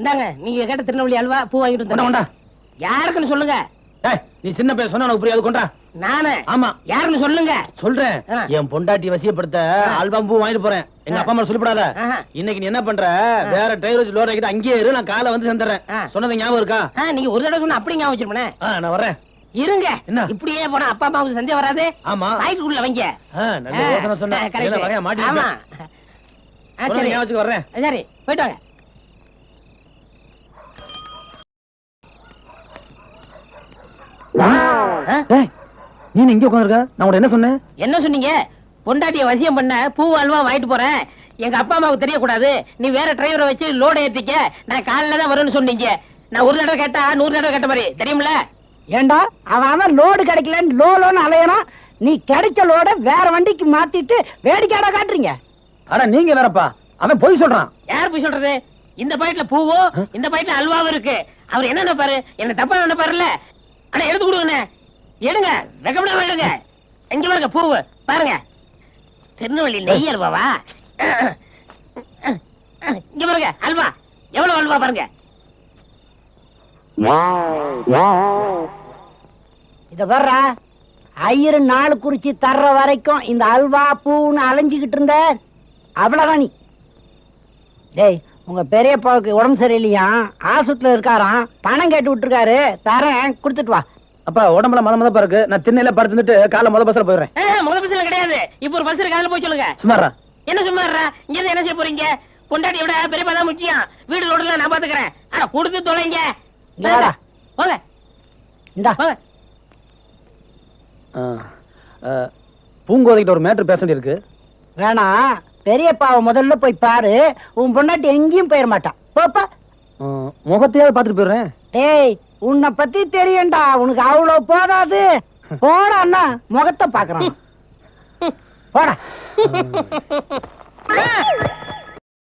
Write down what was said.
இந்தாங்க நீங்க கேட்ட திருநெல்வேலி அல்வா பூ வாங்கிட்டு வந்தா யாருக்குன்னு சொல்லுங்க. நீ சின்ன பையன் சொன்னா உனக்கு புரியாது. கொண்டா. நானே? ஆமா. யாருன்னு சொல்லுங்க. சொல்றேன். என் பொண்டாட்டி வசியப்படுத்த அல்வா பூ வாங்கிட்டு போறேன். எங்க அப்பா அம்மா சொல்லிவிடாத. இன்னைக்கு நீ என்ன பண்ற, வேற டிரைவர் வச்சு லோட் ஆகிட்டு அங்கேயே இரு, நான் காலை வந்து சேர்ந்துறேன். சொன்னது ஞாபகம் இருக்கா? நீங்க ஒரு தடவை சொன்ன அப்படி ஞாபகம் வச்சிருப்பேன். நான் வரேன். இருங்க. என்ன இப்படியே போனா அப்பா அம்மாவுக்கு சந்தேகம் வராது? ஆமா. வயிற்றுக்குள்ள வைங்க. நல்ல யோசனை சொன்னேன். வரையா மாட்டி. ஆமா. சரி ஞாபகம் வர்றேன். சரி போயிட்டு வாங்க. நீ இங்க உட்கார்ந்திருக்க? நான் உன்கிட்ட என்ன சொன்னேன்? என்ன சொன்னீங்க? பொண்டாட்டிய வசியம் பண்ண பூ அல்வா வாங்கிட்டு போறேன், எங்க அப்பா அம்மாவுக்கு தெரியக்கூடாது, நீ வேற டிரைவரை வச்சு லோட ஏத்திக்க, நான் காலைல தான் வரும்னு சொன்னீங்க. நான் ஒரு தடவை கேட்டா 100 தடவை கேட்ட மாதிரி தெரியுமில? ஏண்டா அவன் லோடு கிடைக்கலன்னு லோன்னு அலையறான், நீ கிடைச்ச லோட வேற வண்டிக்கு மாத்திட்டு வேடிக்கையாடா காட்டுறீங்க. அட நீங்க வேறப்பா, அவன் போய் சொல்றான். யார் போய் சொல்றது? இந்த பாக்கெட்ல பூவோ இந்த பாக்கெட்ல அல்வாவும் இருக்கு. அவர் என்ன நினைப்பாரு? என்ன தப்பா நினைப்பாருல்ல? அட எடுத்து கொடுங்க, எடுங்க, வெக்கப்படாம எடுங்க. எங்க பாருங்க பூவு பாருங்க, திருநெல்வேலி நெய் அல்வாவா? இங்க பாருங்க அல்வா, எவ்வளவு அல்வா பாருங்க. இத வர்ற ஐயரு நாலு குறிச்சி தர்ற வரைக்கும் இந்த அல்வா பூன்னு அலைஞ்சுக்கிட்டு இருந்த அவ்வளவுதான். நீ டேய், உங்க பெரியப்பாவுக்கு உடம்பு சரியில்லையா, ஆஸ்பத்திரியில இருக்காராம், பணம் கேட்டு விட்டுருக்காரு, தரேன் கொடுத்துட்டு வா. அப்பா உடம்புல மதப்பா இருக்கு, நான் திண்ணையில படுத்துட்டு காலை முத பஸ்ல போயிடுறேன். முத பஸ்ல கிடையாது, இப்ப ஒரு பஸ் காலையில போய் சொல்லுங்க. சும்மாரா? என்ன சும்மாரா? இங்க என்ன செய்ய போறீங்க? பொண்டாட்டி விட பெரியப்பா தான் முக்கியம், வீடு ரோடுல நான் பாத்துக்கிறேன். ஆனா கொடுத்து தொலைங்க. போங்க இந்தா. பூங்கோதைகிட்ட ஒரு மேட்டர் பேச வேண்டியிருக்கு. வேணா, பெரியப்பாவை முதல்ல போய் பாரு, உன் பொண்டாட்டி எங்கேயும் போயிட மாட்டான். போப்பா. முகத்தையாவது பாத்துட்டு போயிடுறேன். டேய், உன்னை பத்தி தெரியும்டா, உனக்கு அவ்வளவு போதாது. போடா அண்ணா, முகத்தை பாக்குறான். போடா.